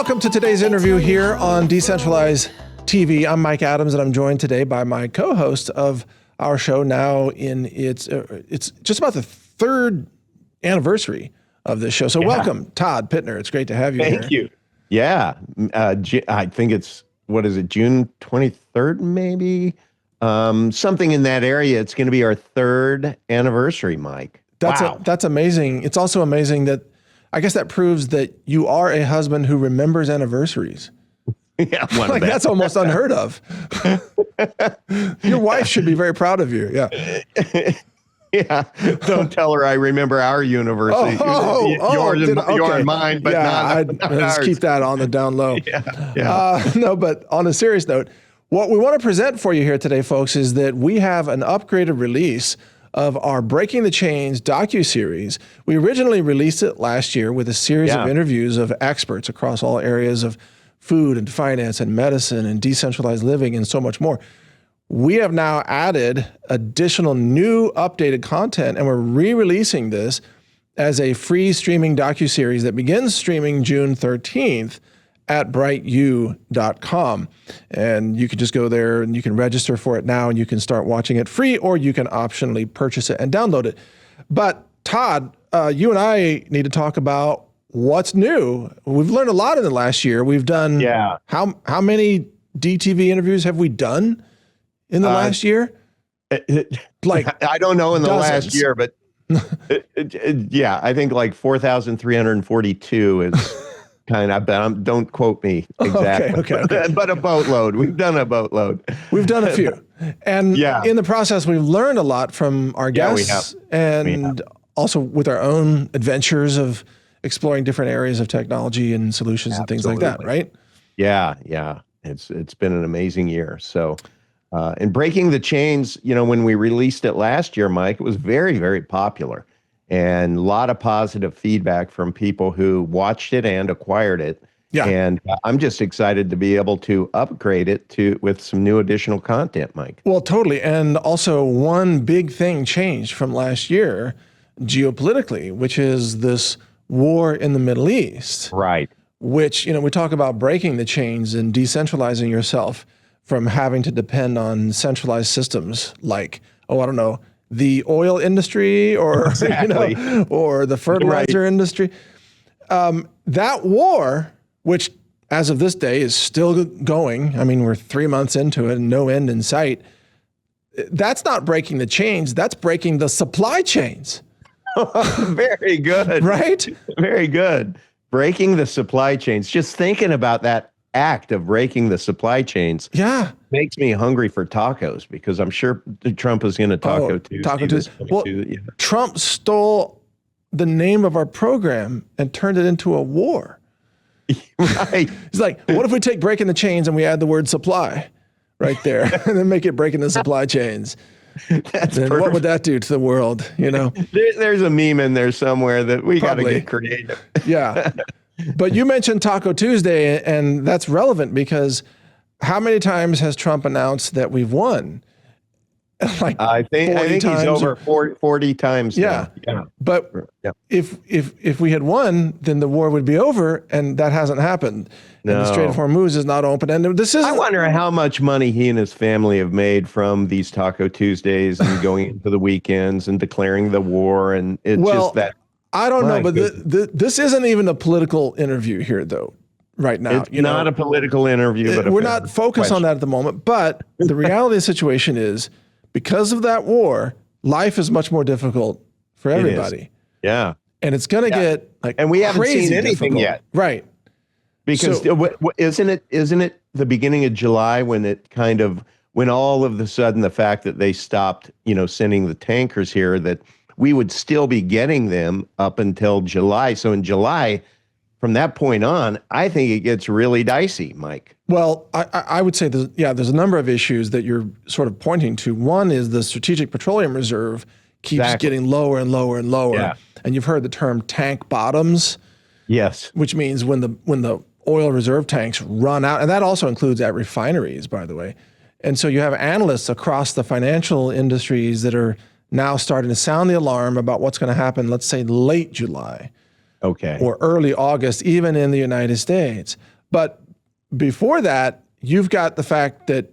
Welcome to today's interview here on Decentralized TV. I'm Mike Adams, and I'm joined today by my co-host of our show. Now in it's just about the third anniversary of this show. So welcome, Todd Pitner. It's great to have you here. Thank you. Yeah, I think it's, what is it, June 23rd, maybe? Something in that area. It's going to be our third anniversary, Mike. That's amazing. It's also amazing that, I guess that proves that you are a husband who remembers anniversaries. Yeah, like that's almost unheard of. Your wife should be very proud of you. Yeah. Yeah. Don't tell her I remember our university. Yours and mine, but not let's ours. keep that on the down low. No, but on a serious note, what we want to present for you here today, folks, is that we have an upgraded release of our Breaking the Chains docuseries. We originally released it last year with a series of interviews of experts across all areas of food and finance and medicine and decentralized living and so much more. We have now added additional new updated content, and we're re-releasing this as a free streaming docuseries that begins streaming June 13th at brightu.com. And you can just go there and you can register for it now and you can start watching it free, or you can optionally purchase it and download it. But Todd, you and I need to talk about what's new. We've learned a lot in the last year. We've done, how many DTV interviews have we done in the last year? Like, I don't know in the dozens. last year, but I think like 4,342 is kind of, don't quote me exactly. Okay. But a boatload. We've done a boatload. We've done a few. And in the process, we've learned a lot from our guests and also with our own adventures of exploring different areas of technology and solutions and things like that, right? Yeah. It's been an amazing year. So, and Breaking the Chains, when we released it last year, Mike, it was very, very popular and a lot of positive feedback from people who watched it and acquired it. Yeah. And I'm just excited to be able to upgrade it with some new additional content, Mike. Well, totally. And also one big thing changed from last year geopolitically, which is this war in the Middle East. Right. Which, we talk about breaking the chains and decentralizing yourself from having to depend on centralized systems like, the oil industry or, or the fertilizer industry. That war, which as of this day is still going, I mean, we're 3 months into it and no end in sight. That's not breaking the chains, that's breaking the supply chains. Very good. Right? Very good. Breaking the supply chains. Just thinking about that act of breaking the supply chains makes me hungry for tacos, because I'm sure Trump is going to Taco Tuesday. Well, Trump stole the name of our program and turned it into a war. Right. He's like, what if we take breaking the chains and we add the word supply right there and then make it breaking the supply chains? And what would that do to the world? There's a meme in there somewhere that we got to get creative. Yeah. But you mentioned Taco Tuesday, and that's relevant because how many times has Trump announced that we've won? Like I think he's over 40 times now. Yeah. But if we had won, then the war would be over, and that hasn't happened. No. And the Strait of Hormuz is not open. And I wonder how much money he and his family have made from these Taco Tuesdays and going into the weekends and declaring the war. And it's just that. I don't know, but this isn't even a political interview here, though, right now. It's not a political interview, but we're not focused on that at the moment. But the reality of the situation is, because of that war, life is much more difficult for everybody. Yeah. And it's going to get and we haven't seen anything yet. Right. Because isn't it the beginning of July when all of a sudden the fact that they stopped, sending the tankers here, that we would still be getting them up until July. So in July, from that point on, I think it gets really dicey, Mike. Well, I would say there's a number of issues that you're sort of pointing to. One is the Strategic Petroleum Reserve keeps getting lower and lower and lower. Yeah. And you've heard the term tank bottoms. Yes. Which means when the oil reserve tanks run out, and that also includes at refineries, by the way. And so you have analysts across the financial industries that are now starting to sound the alarm about what's going to happen, let's say late July. Okay. Or early August, even in the United States. But before that, you've got the fact that,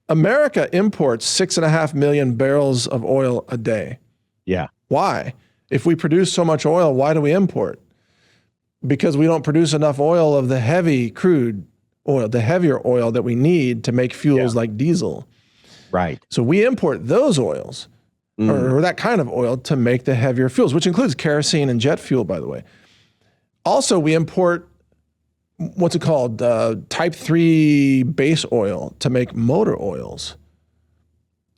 America imports 6.5 million barrels of oil a day. Yeah. Why? If we produce so much oil, why do we import? Because we don't produce enough oil of the heavy crude oil, the heavier oil that we need to make fuels like diesel. Right. So we import those oils or that kind of oil to make the heavier fuels, which includes kerosene and jet fuel, by the way. Also, we import what's it called? Type 3 base oil to make motor oils,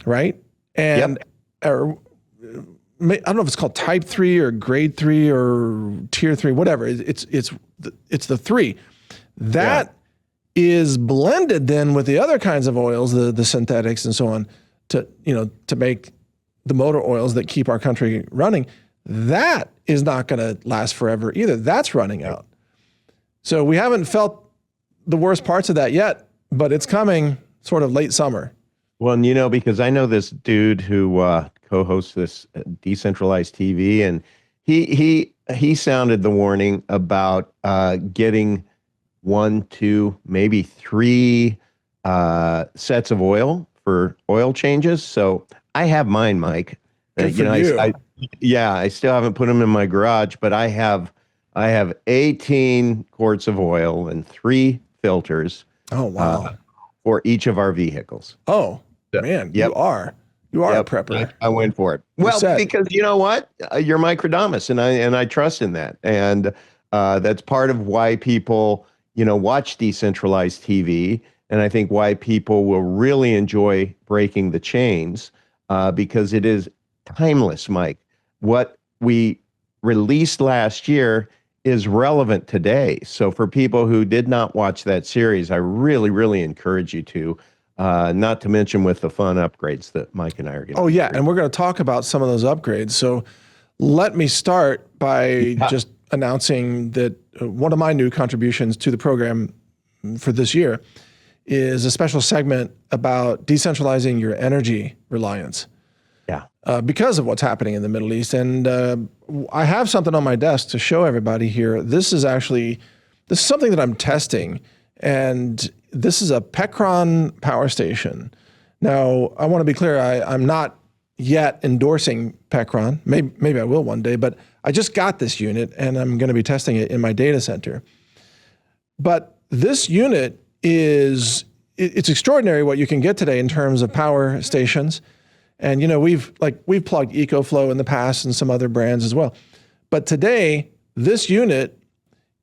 right? And or, I don't know if it's called type 3 or grade 3 or tier 3, whatever. It's the 3. That is blended then with the other kinds of oils, the synthetics and so on, to make the motor oils that keep our country running. That is not going to last forever either. That's running out. So we haven't felt the worst parts of that yet, but it's coming sort of late summer. Well, and because I know this dude who co-hosts this Decentralized TV, and he sounded the warning about getting 1, 2, maybe 3 sets of oil for oil changes. So I have mine, Mike. I still haven't put them in my garage, but I have 18 quarts of oil and 3 filters. Oh, wow. For each of our vehicles. Oh, man, you are a prepper. I went for it. Well, because you know what? You're Microdamus, and I trust in that. And that's part of why people, watch Decentralized TV. And I think why people will really enjoy Breaking the Chains, because it is timeless, Mike. What we released last year is relevant today. So for people who did not watch that series, I really, really encourage you to, not to mention with the fun upgrades that Mike and I are getting. Oh, yeah. And we're going to talk about some of those upgrades. So let me start by just announcing that one of my new contributions to the program for this year is a special segment about decentralizing your energy reliance. Yeah. Because of what's happening in the Middle East. And I have something on my desk to show everybody here. This is something that I'm testing. And this is a Petron power station. Now, I want to be clear, I'm not yet endorsing Petron. Maybe I will one day, but I just got this unit and I'm going to be testing it in my data center. But this unit it's extraordinary what you can get today in terms of power stations. And we've plugged EcoFlow in the past and some other brands as well. But today, this unit,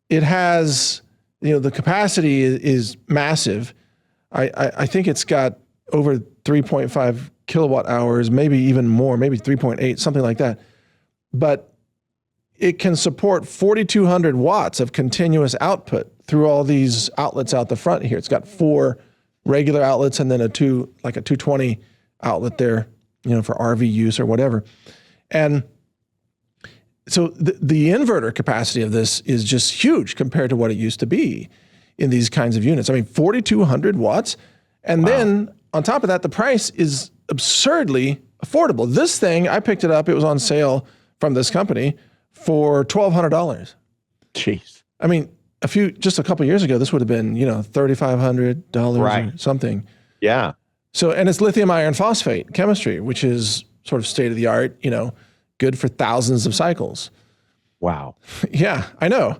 it has, the capacity is massive. I think it's got over 3.5 kilowatt hours, maybe even more, maybe 3.8, something like that. But it can support 4,200 watts of continuous output through all these outlets out the front here. It's got 4 regular outlets and then a 220 outlet there, for RV use or whatever. And so the inverter capacity of this is just huge compared to what it used to be in these kinds of units. I mean, 4,200 watts. And then on top of that, the price is absurdly affordable. This thing, I picked it up. It was on sale from this company for $1,200. Jeez. I mean, just a couple of years ago, this would have been, $3,500 or something. Yeah. So, and it's lithium iron phosphate chemistry, which is sort of state of the art, good for thousands of cycles. Wow. Yeah, I know.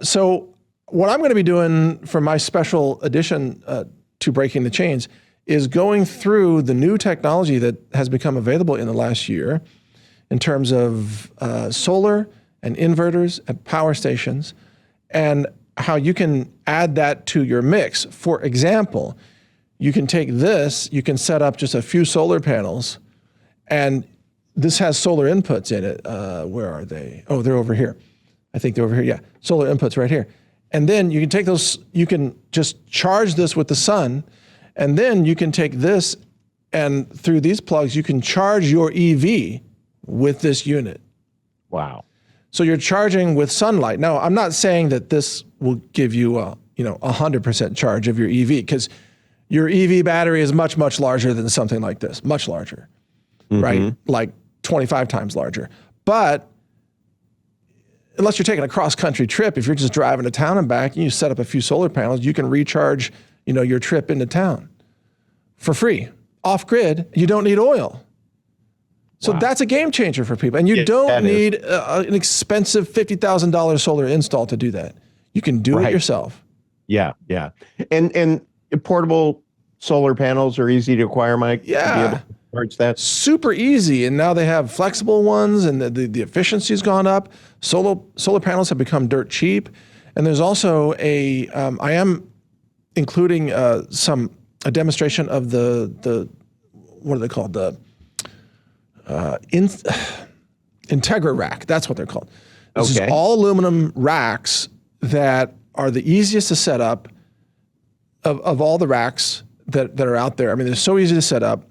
So what I'm going to be doing for my special edition to Breaking the Chains is going through the new technology that has become available in the last year in terms of solar and inverters and power stations and how you can add that to your mix. For example, you can take this, you can set up just a few solar panels, and this has solar inputs in it. Where are they? Oh, they're over here. I think they're over here. Yeah, solar inputs right here. And then you can take those, you can just charge this with the sun, and then you can take this and through these plugs, you can charge your EV with this unit. Wow. So you're charging with sunlight. Now, I'm not saying that this will give you a 100% charge of your EV, because your EV battery is much, much larger than something like this, much larger, right? Like 25 times larger. But unless you're taking a cross-country trip, if you're just driving to town and back and you set up a few solar panels, you can recharge, your trip into town for free, off-grid. You don't need oil. So that's a game changer for people. And you don't need an expensive $50,000 solar install to do that. You can do it yourself. Yeah, yeah. And portable solar panels are easy to acquire, Mike? Yeah. To be able to charge that? Super easy. And now they have flexible ones, and the efficiency's gone up. Solar panels have become dirt cheap. And there's also I am including a demonstration of the what are they called? The Integra rack. That's what they're called. This is all aluminum racks that are the easiest to set up of all the racks that are out there. I mean, they're so easy to set up.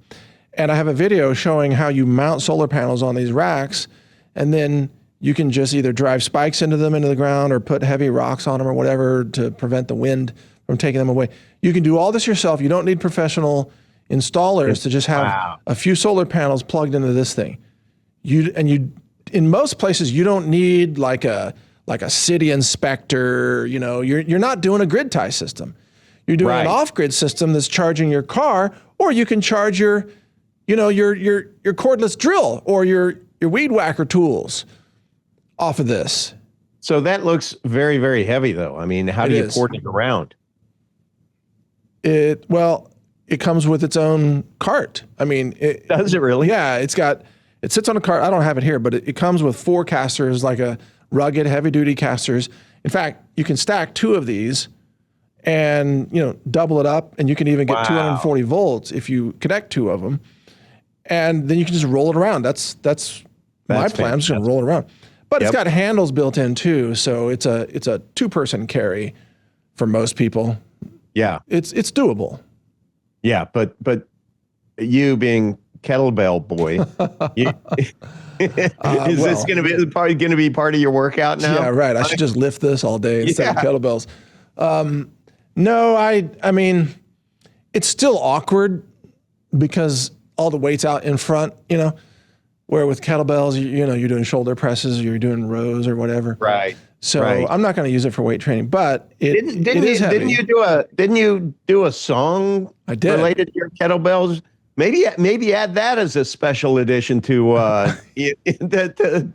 And I have a video showing how you mount solar panels on these racks, and then you can just either drive spikes into the ground or put heavy rocks on them or whatever to prevent the wind from taking them away. You can do all this yourself. You don't need professional installers to just have a few solar panels plugged into this thing. In most places, you don't need like a city inspector. You're not doing a grid tie system. You're doing an off-grid system that's charging your car, or you can charge your cordless drill or your weed whacker tools off of this. So that looks very, very heavy, though. I mean, how do you port it around? It comes with its own cart. I mean, does it really? Yeah, it sits on a cart. I don't have it here, but it comes with 4 casters, like a rugged, heavy-duty casters. In fact, you can stack 2 of these and double it up, and you can even get 240 volts if you connect 2 of them, and then you can just roll it around. That's my plan. I'm just going to roll it around. But it's got handles built in too, so it's a 2-person carry for most people. Yeah, it's doable. Yeah, but you being kettlebell boy, is this going to be part of your workout now? Yeah, right. I should just lift this all day instead of kettlebells. No, I mean, it's still awkward because all the weight's out in front, where with kettlebells, you're doing shoulder presses or you're doing rows or whatever. Right. So I'm not going to use it for weight training, but it is heavy. Didn't you do a song related to your kettlebells? Maybe add that as a special edition to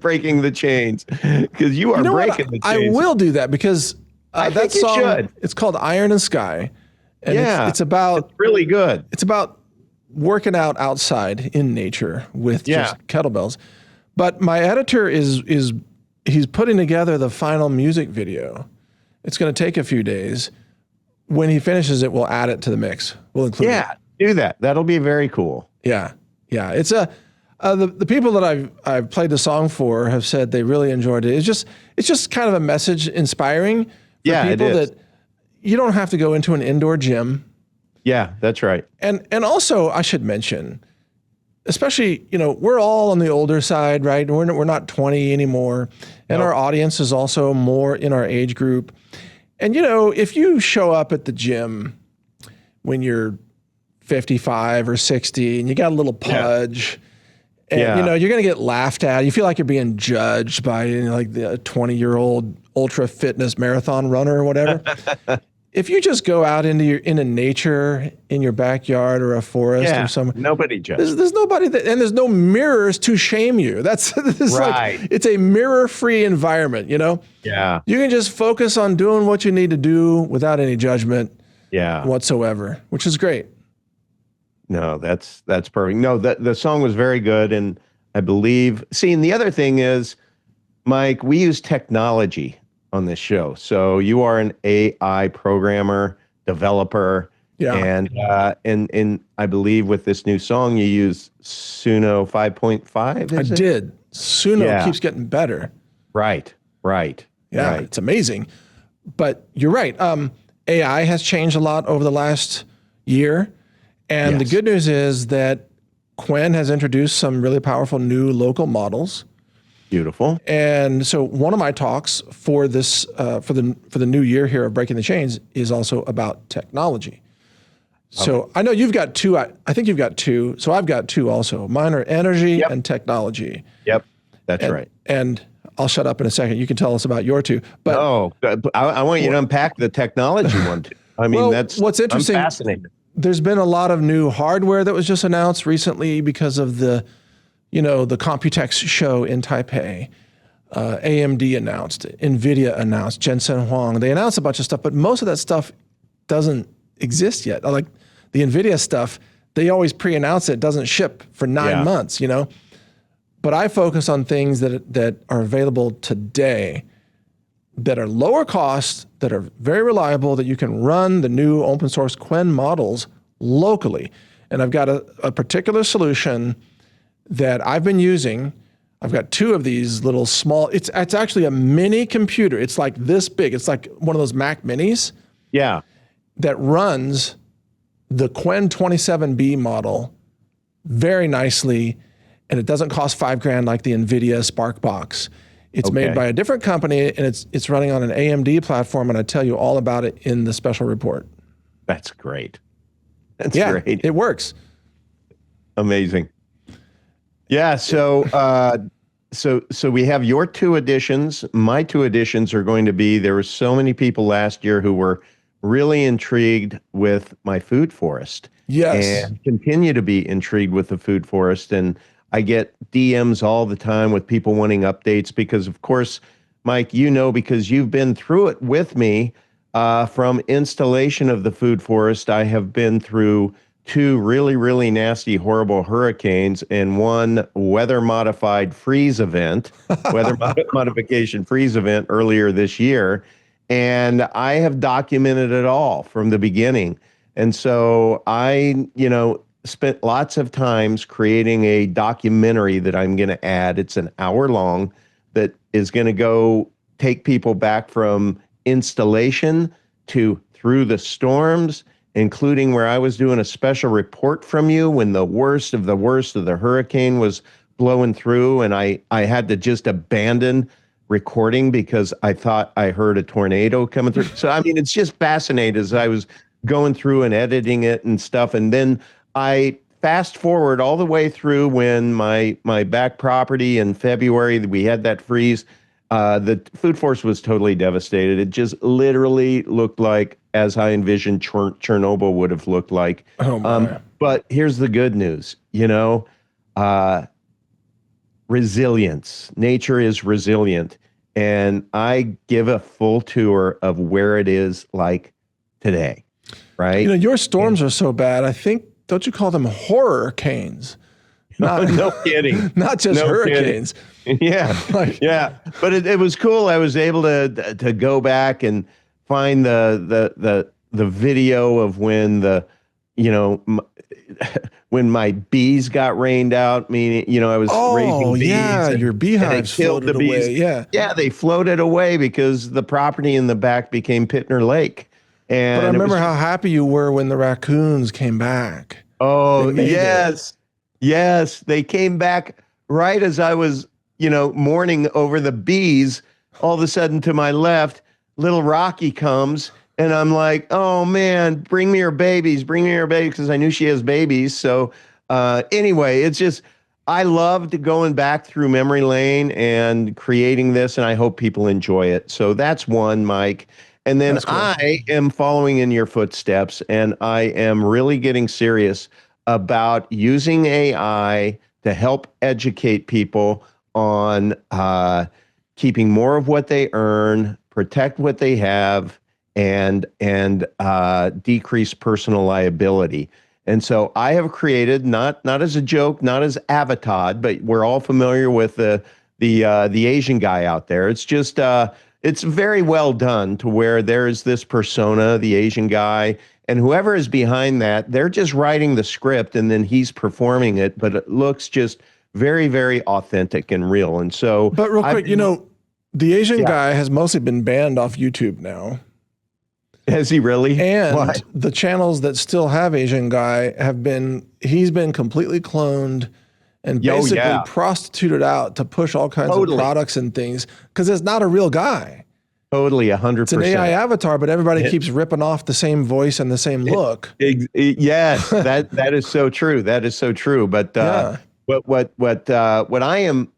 breaking the chains, because you are breaking the chains. I will do that because that song, should. It's called Iron and Sky. And it's really good. It's about working out outside in nature with just kettlebells. But my editor he's putting together the final music video. It's going to take a few days. When he finishes it, we'll add it to the mix. We'll include it. Do that. That'll be very cool. Yeah. It's the people that I've played the song for have said they really enjoyed it. It's just kind of a message inspiring for people that you don't have to go into an indoor gym. Yeah, that's right. And also I should mention, especially, we're all on the older side, right? We're not 20 anymore. And our audience is also more in our age group. And, if you show up at the gym when you're 55 or 60 and you got a little pudge and, you're going to get laughed at. You feel like you're being judged by like the 20-year-old ultra fitness marathon runner or whatever. If you just go out into nature in your backyard or a forest or somewhere, nobody judges. There's nobody and there's no mirrors to shame you. This right. Like, it's a mirror-free environment, Yeah. You can just focus on doing what you need to do without any judgment whatsoever, which is great. No, that's perfect. No, the song was very good, and I believe. See, and the other thing is, Mike, we use technology on this show. So you are an AI programmer, developer, and I believe with this new song you use Suno 5.5. I did. Suno keeps getting better. Right. Yeah, it's amazing. But you're right. AI has changed a lot over the last year. And the good news is that Quen has introduced some really powerful new local models. Beautiful. And so one of my talks for this for the new year here of Breaking the Chains is also about technology. So I know you've got 2. I think you've got 2. So I've got 2 also. Mine are energy and technology. Yep, that's right. And I'll shut up in a second. You can tell us about your two. But I want you to unpack the technology one too. I mean, that's what's interesting. I'm fascinated. There's been a lot of new hardware that was just announced recently because of the Computex show in Taipei. AMD announced, NVIDIA announced, Jensen Huang. They announced a bunch of stuff, but most of that stuff doesn't exist yet. Like the NVIDIA stuff, they always pre-announce it doesn't ship for 9 months, But I focus on things that are available today that are lower cost, that are very reliable, that you can run the new open source Qwen models locally. And I've got a particular solution that I've been using. I've got two of these little small, it's actually a mini computer. It's like this big. It's like one of those Mac minis. Yeah. That runs the Qwen 27B model very nicely, and it doesn't cost $5,000 like the NVIDIA Spark Box. It's made by a different company, and it's running on an AMD platform, and I tell you all about it in the special report. That's great. That's great. It works. Amazing. Yeah, so we have your two editions. My two editions are going to be, there were so many people last year who were really intrigued with my food forest. Yes. And continue to be intrigued with the food forest. And I get DMs all the time with people wanting updates because, of course, Mike, because you've been through it with me, from installation of the food forest, I have been through two really, really nasty, horrible hurricanes and one weather modification freeze event earlier this year. And I have documented it all from the beginning. And so I, spent lots of times creating a documentary that I'm going to add. It's an hour long that is going to go take people back from installation to through the storms, including where I was doing a special report from you when the worst of the hurricane was blowing through. And I had to just abandon recording because I thought I heard a tornado coming through. So, I mean, it's just fascinating as I was going through and editing it and stuff. And then I fast forward all the way through when my back property in February, we had that freeze. The food forest was totally devastated. It just literally looked like, as I envisioned Chernobyl would have looked like. Oh my. But here's the good news, resilience. Nature is resilient. And I give a full tour of where it is like today, right? Your storms are so bad. I think, don't you call them horror-canes? No kidding. Not just hurricanes. Kidding. Yeah. But it was cool. I was able to go back and find the video of when when my bees got rained out, meaning, I was raising bees. Yeah, your beehives floated away. Yeah, they floated away because the property in the back became Pitner Lake. But I remember how happy you were when the raccoons came back. Oh, yes. Yes, they came back right as I was, mourning over the bees. All of a sudden to my left, little Rocky comes, and I'm like, oh, man, bring me her babies, because I knew she has babies. So anyway, it's just, I loved going back through memory lane and creating this, and I hope people enjoy it. So that's one, Mike. And then cool. I am following in your footsteps, and I am really getting serious about using AI to help educate people on keeping more of what they earn, protect what they have, and decrease personal liability. And so I have created, not as a joke, not as Avatar, but we're all familiar with the Asian guy out there. It's just it's very well done to where there is this persona, the Asian guy, and whoever is behind that, they're just writing the script and then he's performing it, but it looks just very, very authentic and real. And so, but real quick, the Asian guy has mostly been banned off YouTube now. Has he really? And the channels that still have Asian guy he's been completely cloned and basically prostituted out to push all kinds of products and things because it's not a real guy. Totally, 100%. It's an AI avatar, but everybody keeps ripping off the same voice and the same look. Yes, that is so true. That is so true. But What I am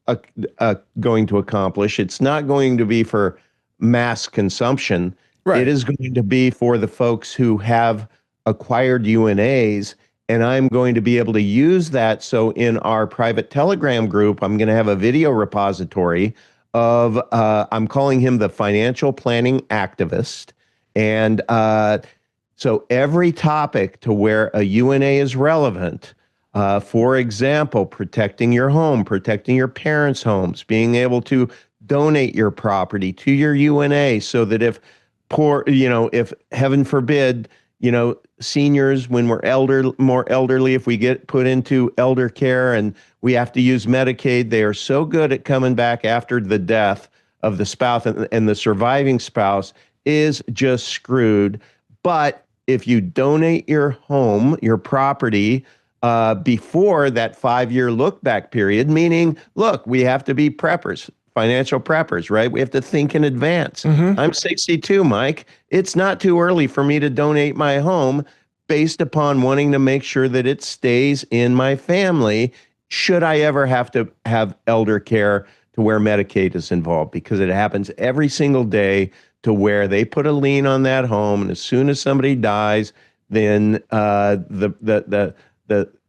going to accomplish, it's not going to be for mass consumption. Right. It is going to be for the folks who have acquired UNAs, and I'm going to be able to use that. So in our private Telegram group, I'm going to have a video repository of, I'm calling him the financial planning activist. And so every topic to where a UNA is relevant, for example, protecting your home, protecting your parents' homes, being able to donate your property to your UNA so that if if heaven forbid, seniors, when we're more elderly, if we get put into elder care and we have to use Medicaid, they are so good at coming back after the death of the spouse, and the surviving spouse is just screwed. But if you donate your home, your property, before that 5-year look back period, meaning, look, we have to be preppers, financial preppers, right? We have to think in advance. I'm 62, Mike. It's not too early for me to donate my home based upon wanting to make sure that it stays in my family should I ever have to have elder care to where Medicaid is involved, because it happens every single day to where they put a lien on that home, and as soon as somebody dies, then the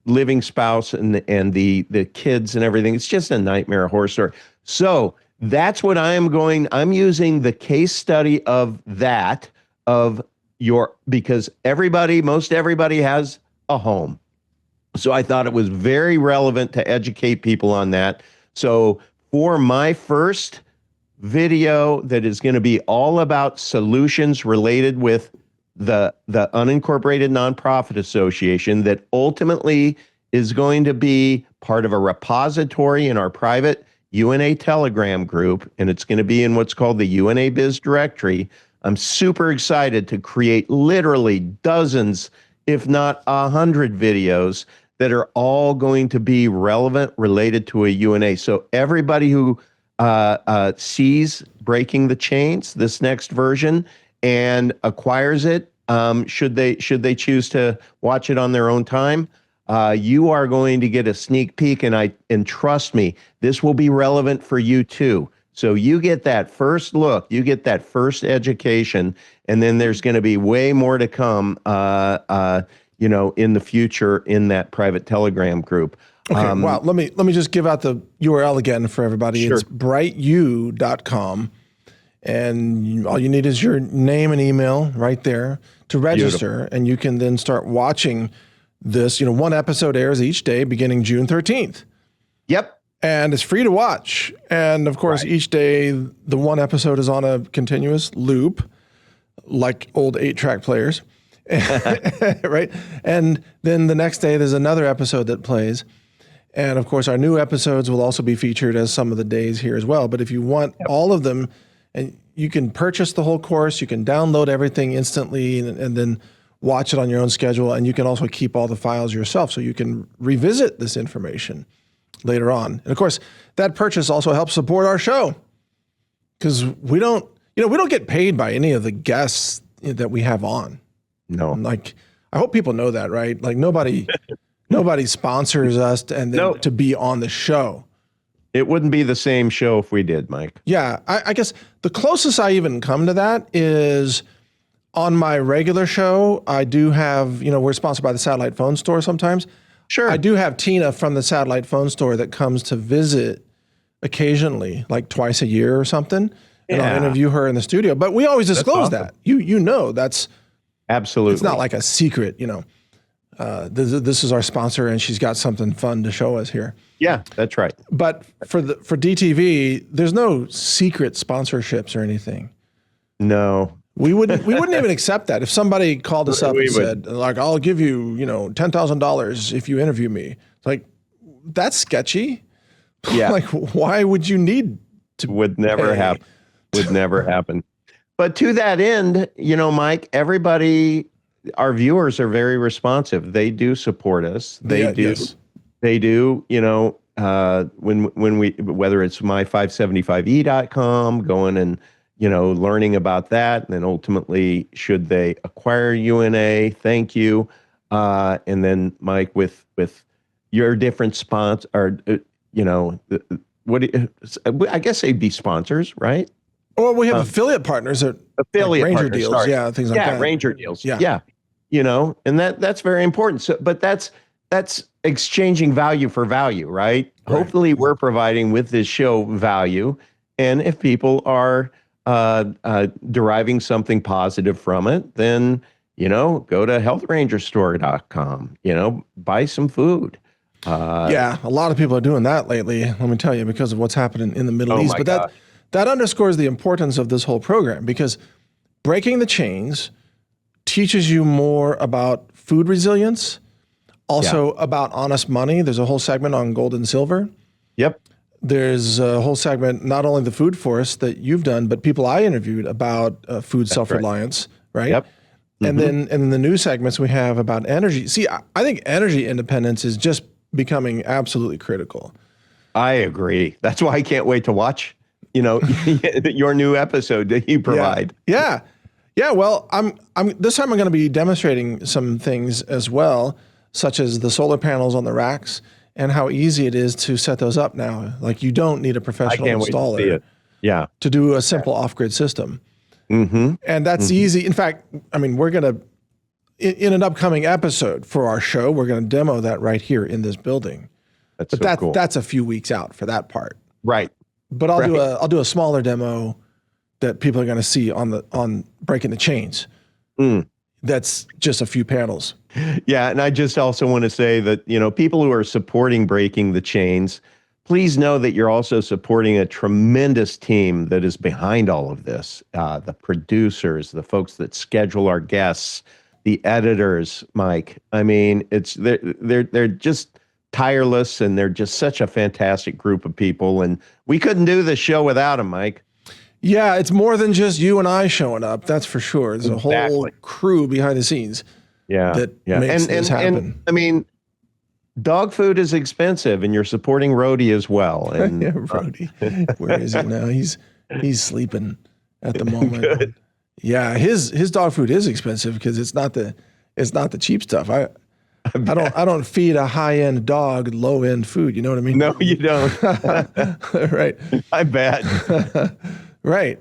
living spouse and the kids and everything, it's just a nightmare, a horror story. So that's what I'm using the case study of that, because most everybody has a home. So I thought it was very relevant to educate people on that. So for my first video that is going to be all about solutions related with the Unincorporated Nonprofit Association, that ultimately is going to be part of a repository in our private UNA Telegram group, and it's going to be in what's called the UNA Biz Directory. I'm super excited to create literally dozens, if not 100 videos that are all going to be relevant, related to a UNA. So everybody who sees Breaking the Chains, this next version, and acquires it, should they choose to watch it on their own time, you are going to get a sneak peek, and trust me, this will be relevant for you too. So you get that first look, you get that first education, and then there's going to be way more to come, in the future in that private Telegram group. Okay, wow. Let me just give out the URL again for everybody. Sure. It's brightu.com. And all you need is your name and email right there to register. Beautiful. And you can then start watching this. One episode airs each day beginning June 13th. Yep. And it's free to watch. And of course, each day, the one episode is on a continuous loop, like old 8-track players. Right? And then the next day, there's another episode that plays. And of course, our new episodes will also be featured as some of the days here as well. But if you want all of them, and you can purchase the whole course, you can download everything instantly and then watch it on your own schedule. And you can also keep all the files yourself so you can revisit this information later on. And of course, that purchase also helps support our show, because we don't get paid by any of the guests that we have on. No. Like, I hope people know that, right? Like nobody sponsors us to be on the show. It wouldn't be the same show if we did, Mike. Yeah, I guess the closest I even come to that is on my regular show. I do have, we're sponsored by the Satellite Phone Store sometimes. Sure. I do have Tina from the Satellite Phone Store that comes to visit occasionally, like twice a year or something. And I'll interview her in the studio. But we always disclose that. That's absolutely. It's not like a secret, this is our sponsor and she's got something fun to show us here. Yeah, that's right. But for DTV, there's no secret sponsorships or anything. No. We wouldn't even accept that. If somebody called us up and said, like, I'll give you, $10,000 if you interview me. It's like, that's sketchy. Yeah. Like, why would you need to Would never happen. Would never happen. But to that end, Mike, everybody, our viewers are very responsive. They do support us. They do. Yes. They do, when we, whether it's my575e.com, going and, learning about that. And then ultimately, should they acquire UNA, thank you. And then Mike, with your different sponsors, or I guess they'd be sponsors, right? Or we have affiliate partners that Affiliate Ranger partners, deals, sorry. things like that. Ranger deals, yeah. And that's very important. So, but that's exchanging value for value, right? Hopefully, we're providing with this show value, and if people are deriving something positive from it, then go to healthrangerstore.com. Buy some food. A lot of people are doing that lately. Let me tell you, because of what's happening in the Middle East. But that underscores the importance of this whole program, because breaking the chains teaches you more about food resilience, also about honest money. There's a whole segment on gold and silver. Yep. There's a whole segment, not only the food forest that you've done, but people I interviewed about food self-reliance, right? Yep. And then in the new segments we have about energy. See, I think energy independence is just becoming absolutely critical. I agree. That's why I can't wait to watch, your new episode that you provide. Yeah. Well, I'm this time I'm going to be demonstrating some things as well, such as the solar panels on the racks and how easy it is to set those up now. Like, you don't need a professional installer to do a simple off-grid system. Mm-hmm. And that's easy. In fact, we're going to, in an upcoming episode for our show, we're going to demo that right here in this building. But cool. That's a few weeks out for that part. Right. But I'll do a smaller demo that people are going to see on breaking the chains. That's just a few panels. Yeah, and I just also want to say that, people who are supporting breaking the chains, please know that you're also supporting a tremendous team that is behind all of this. The producers, the folks that schedule our guests, the editors, Mike. They're just tireless, and they're just such a fantastic group of people. And we couldn't do this show without them, Mike. Yeah, it's more than just you and I showing up. That's for sure. There's a whole crew behind the scenes. That makes this happen. And dog food is expensive, and you're supporting Rhodey as well. And Rhodey, where is he now? He's sleeping at the moment. Good. Yeah, his dog food is expensive because it's not the cheap stuff. I don't feed a high-end dog low-end food. You know what I mean? No, you don't. Right. I bet. Right.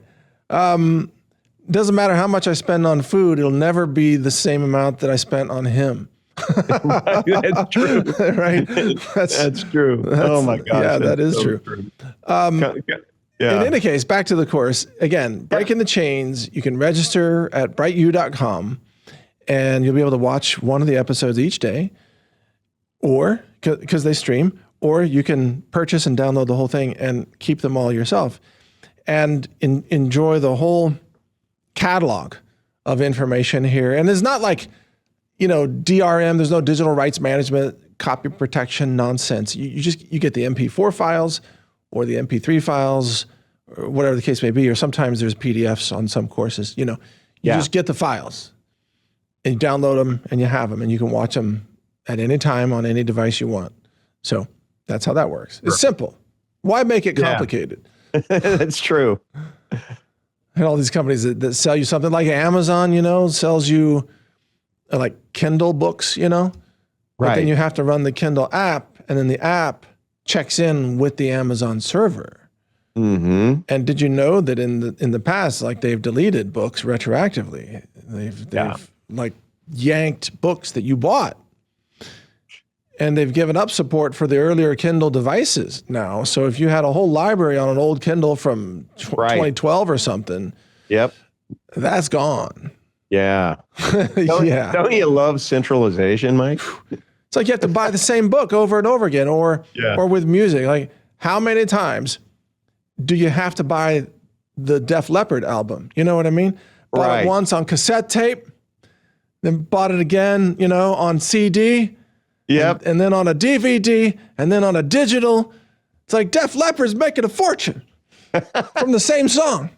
Doesn't matter how much I spend on food, it'll never be the same amount that I spent on him. That's true. Right? That's true. Oh my gosh. Yeah, that is so true. In any case, back to the course. Again, breaking the chains, you can register at brightu.com, and you'll be able to watch one of the episodes each day, or because they stream, or you can purchase and download the whole thing and keep them all yourself, and enjoy the whole catalog of information here. And it's not like, DRM, there's no digital rights management, copy protection nonsense. You get the MP4 files or the MP3 files, or whatever the case may be, or sometimes there's PDFs on some courses. You just get the files and you download them and you have them, and you can watch them at any time on any device you want. So that's how that works. It's simple. Why make it complicated? That's true. And all these companies that sell you something, like Amazon, sells you like Kindle books, But then you have to run the Kindle app, and then the app checks in with the Amazon server. Mm-hmm. And did you know that in the past, like, they've deleted books retroactively? They've like yanked books that you bought. And they've given up support for the earlier Kindle devices now. So if you had a whole library on an old Kindle from 2012 or something, that's gone. Yeah. Don't you love centralization, Mike? It's like you have to buy the same book over and over again, or with music. Like, how many times do you have to buy the Def Leppard album? You know what I mean? Bought it once on cassette tape, then bought it again, on CD. Yep. And then on a DVD, and then on a digital. It's like Def Leppard's making a fortune from the same song.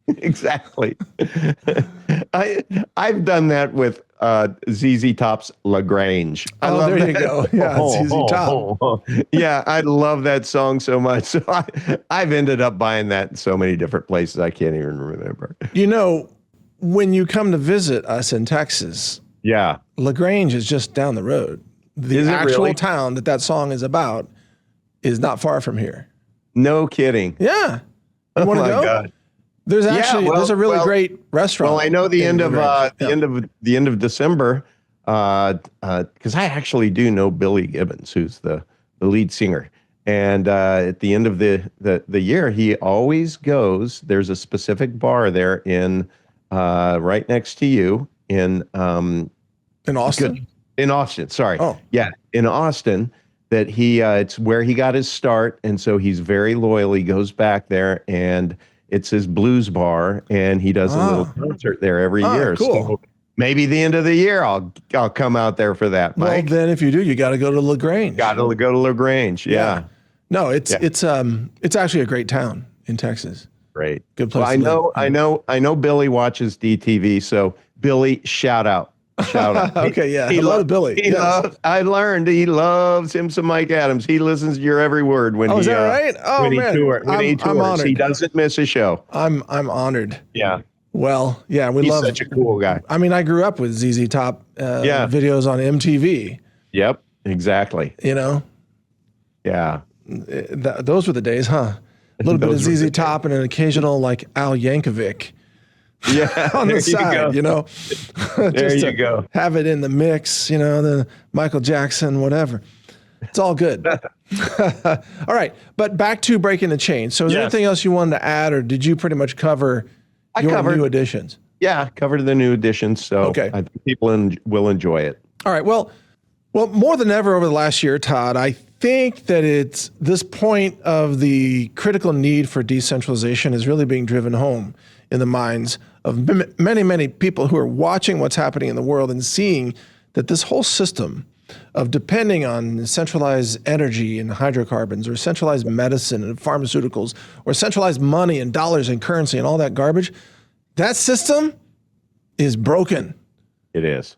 Exactly. I've done that with ZZ Top's LaGrange. There you go. Yeah, ZZ Top. Yeah, I love that song so much. So I've ended up buying that in so many different places I can't even remember. When you come to visit us in Texas, LaGrange is just down the road. the Is it actual really? town that song is about is not far from here. No kidding. Yeah. You Oh want to my go? God. There's actually there's a really great restaurant. Well, I know the in end of LaGrange. the end of December, because I actually do know Billy Gibbons, who's the lead singer. And at the end of the year, he always goes. There's a specific bar there in right next to you In Austin? in Austin. Sorry, Oh. yeah, in Austin. That it's where he got his start, and so he's very loyal. He goes back there, and it's his blues bar, and he does a little concert there every year. Cool. So maybe the end of the year, I'll come out there for that, Mike. Well, then if you do, you got to go to LaGrange. Got to go to LaGrange. Yeah. No, it's actually a great town in Texas. Great. Good place. Well, I know Billy watches DTV, so Billy, shout out. Shout out. Okay, yeah. Hello to Billy. I learned he loves him some Mike Adams. He listens to your every word when is that right? Oh, when man. he tours. I'm honored. He doesn't miss a show. I'm honored. Yeah. Well, yeah, He's such a cool guy. I mean, I grew up with ZZ Top videos on MTV. Yep, exactly. You know? Yeah. Those were the days, huh? A little bit of ZZ Top and an occasional like Al Yankovic. Yeah, on the side, you know. There you go. Have it in the mix, you know, the Michael Jackson, whatever. It's all good. All right, but back to breaking the chain. So is there anything else you wanted to add, or did you pretty much cover your new additions? Yeah, covered the new additions. So okay. I think people will enjoy it. All right. Well, more than ever over the last year, Todd, I think that it's this point of the critical need for decentralization is really being driven home in the minds of many, many people who are watching what's happening in the world and seeing that this whole system of depending on centralized energy and hydrocarbons or centralized medicine and pharmaceuticals or centralized money and dollars and currency and all that garbage, that system is broken. It is.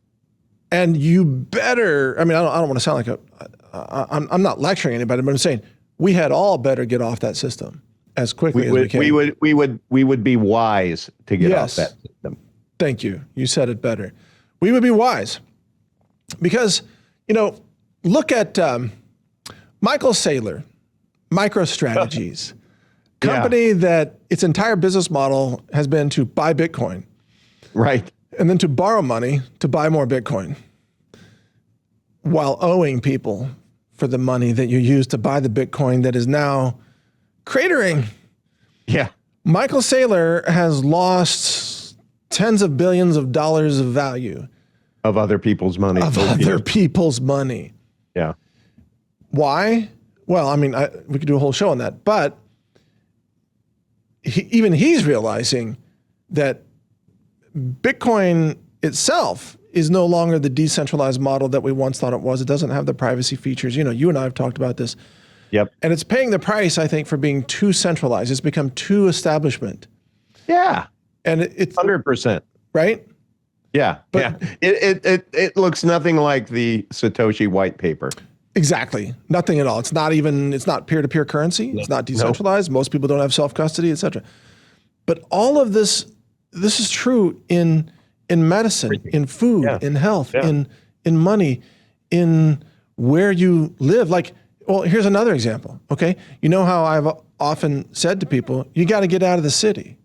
And you better, I mean, I don't want to sound like I'm not lecturing anybody, but I'm saying we had all better get off that system as quickly as we can. We would be wise to get off that system. Thank you. You said it better. We would be wise because, you know, look at Michael Saylor, MicroStrategies, company that its entire business model has been to buy Bitcoin. Right. And then to borrow money to buy more Bitcoin while owing people for the money that you used to buy the Bitcoin that is now cratering. Yeah. Michael Saylor has lost tens of billions of dollars of value. Of other people's money. People's money. Yeah. Why? Well, I mean, we could do a whole show on that, but even he's realizing that Bitcoin itself is no longer the decentralized model that we once thought it was. It doesn't have the privacy features. You know, you and I have talked about this. Yep. And it's paying the price, I think, for being too centralized. It's become too establishment. Yeah. And it's 100%. Right? Yeah. But it looks nothing like the Satoshi white paper. Exactly. Nothing at all. It's not peer-to-peer currency. No. It's not decentralized. No. Most people don't have self-custody, et cetera. But all of this is true in medicine, in food, in health, in money, in where you live. Like, well, here's another example, okay? You know how I've often said to people, you got to get out of the city.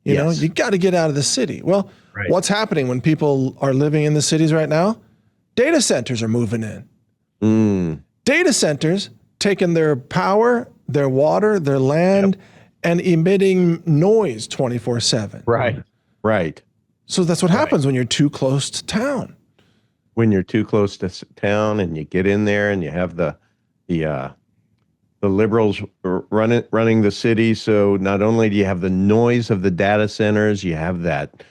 You know, you got to get out of the city. Well, what's happening when people are living in the cities right now? Data centers are moving in. Data centers taking their power, their water, their land, and emitting noise 24/7. Right. So that's what happens when you're too close to town. When you're too close to town and you get in there and you have the liberals running the city. So not only do you have the noise of the data centers, you have that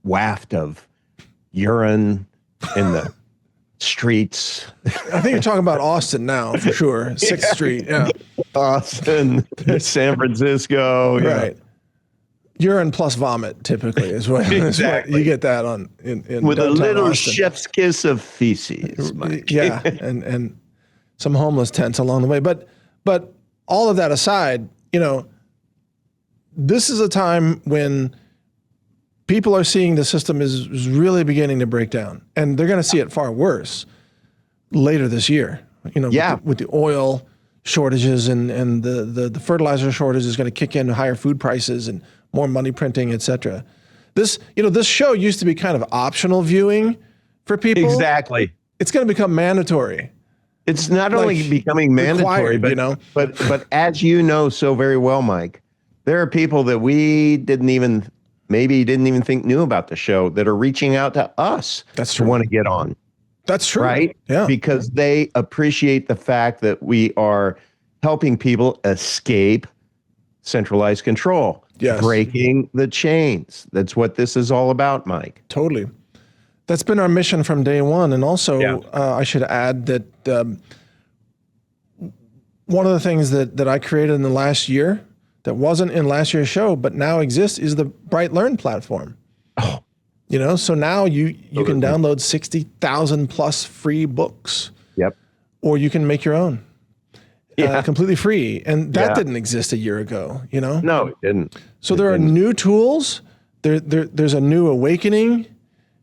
waft of urine in the streets. I think you're talking about Austin now, for sure. 6th Street, yeah. Austin, San Francisco. Right. Urine plus vomit typically is what, exactly. You get that in with a little Austin. Chef's kiss of feces. Mike. Yeah, and some homeless tents along the way. But all of that aside, you know, this is a time when people are seeing the system is really beginning to break down, and they're going to see it far worse later this year. Yeah. With the oil shortages and the fertilizer shortage is going to kick in higher food prices and more money printing, et cetera. This show used to be kind of optional viewing for people. Exactly. It's going to become mandatory. It's not only becoming mandatory, required, but as you know so very well, Mike, there are people that we didn't even think knew about the show that are reaching out to us to want to get on. That's true. Right? Yeah. Because they appreciate the fact that we are helping people escape centralized control. Yes. Breaking the chains. That's what this is all about, Mike. Totally. That's been our mission from day one. And also, I should add that one of the things that I created in the last year that wasn't in last year's show, but now exists, is the Bright Learn platform. Oh. So now you can download 60,000 plus free books. Yep. Or you can make your own. Completely free. And that didn't exist a year ago, No, it didn't. So there are new tools. There's a new awakening.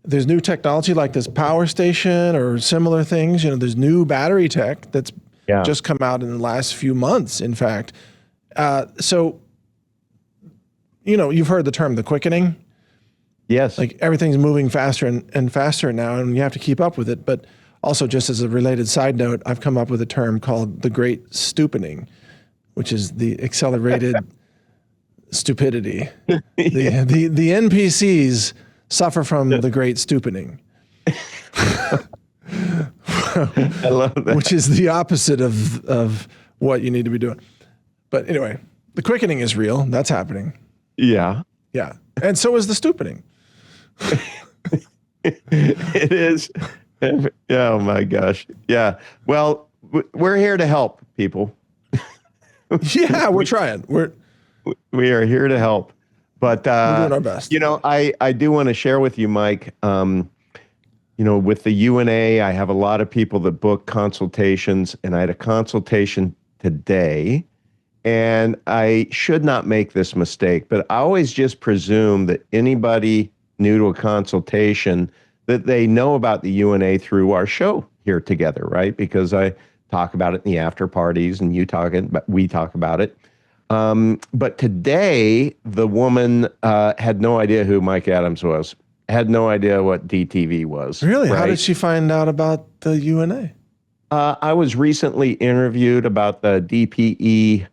There's new technology like this power station or similar things. There's new battery tech that's just come out in the last few months, in fact. So, you've heard the term the quickening. Yes. Like everything's moving faster and faster now, and you have to keep up with it. But also, just as a related side note, I've come up with a term called the great stupening, which is the accelerated stupidity. The NPCs suffer from the great stupening. I love that. Which is the opposite of what you need to be doing. But anyway, the quickening is real. That's happening. Yeah. Yeah. And so is the stupening. It is. Oh my gosh. Yeah. Well, we're here to help people. Yeah, we're trying. We are here to help. But we're doing our best. I do want to share with you, Mike. With the UNA, I have a lot of people that book consultations, and I had a consultation today. And I should not make this mistake, but I always just presume that anybody new to a consultation, that they know about the UNA through our show here together, right? Because I talk about it in the after parties and we talk about it. But today, the woman had no idea who Mike Adams was, had no idea what DTV was. Really? Right? How did she find out about the UNA? I was recently interviewed about the DPE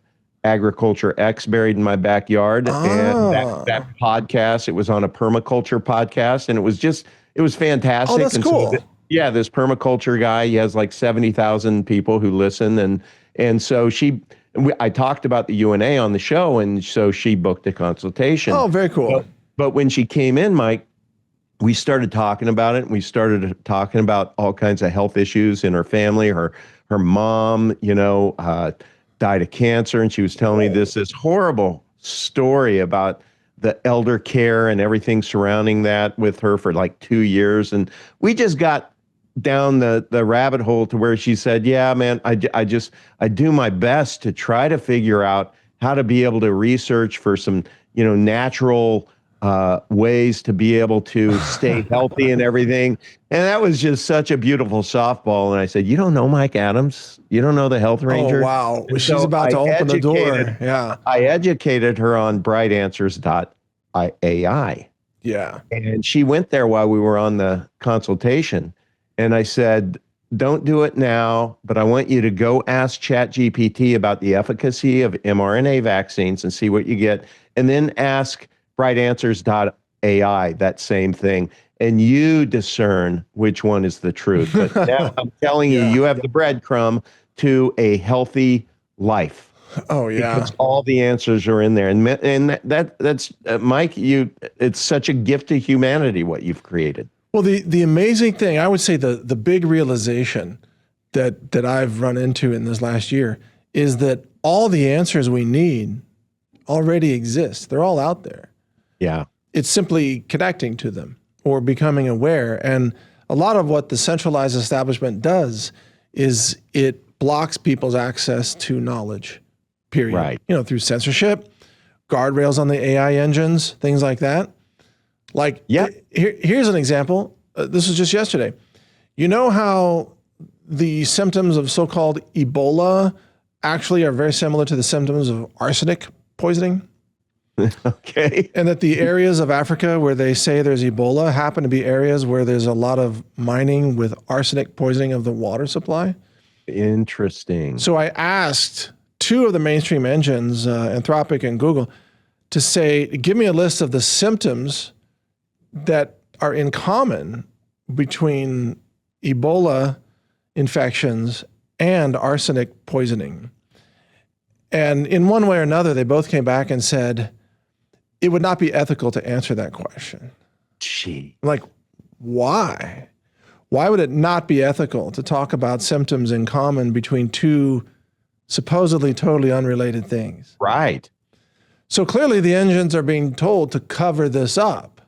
Agriculture X buried in my backyard. And that podcast, it was on a permaculture podcast, and it was fantastic. Oh, that's cool. So this permaculture guy, he has like 70,000 people who listen. And so I talked about the UNA on the show, and so she booked a consultation. Oh, very cool. But when she came in, Mike, we started talking about it, and we started talking about all kinds of health issues in her family. Her mom, died of cancer, and she was telling me this horrible story about the elder care and everything surrounding that with her for like 2 years. And we just got down the rabbit hole to where she said, yeah, man, I do my best to try to figure out how to be able to research for some, natural ways to be able to stay healthy and everything. And that was just such a beautiful softball. And I said, you don't know Mike Adams? You don't know the health ranger? Oh, wow. Well, she's about to open the door. Yeah. I educated her on brightanswers.ai. Yeah. And she went there while we were on the consultation. And I said, don't do it now, but I want you to go ask ChatGPT about the efficacy of mRNA vaccines and see what you get. And then ask brightanswers.ai, that same thing. And you discern which one is the truth. But now I'm telling you, you have the breadcrumb to a healthy life. Oh, yeah. Because all the answers are in there. And that's Mike, it's such a gift to humanity, what you've created. Well, the amazing thing, I would say the big realization that I've run into in this last year is that all the answers we need already exist. They're all out there. Yeah. It's simply connecting to them or becoming aware. And a lot of what the centralized establishment does is it blocks people's access to knowledge, period. Right. Through censorship, guardrails on the AI engines, things like that. Like, here's an example. This was just yesterday. You know how the symptoms of so-called Ebola actually are very similar to the symptoms of arsenic poisoning. Okay. And that the areas of Africa where they say there's Ebola happen to be areas where there's a lot of mining with arsenic poisoning of the water supply. Interesting. So I asked two of the mainstream engines, Anthropic and Google, to say, give me a list of the symptoms that are in common between Ebola infections and arsenic poisoning. And in one way or another, they both came back and said, it would not be ethical to answer that question. Gee. Like, why? Why would it not be ethical to talk about symptoms in common between two supposedly totally unrelated things? Right. So clearly the engines are being told to cover this up.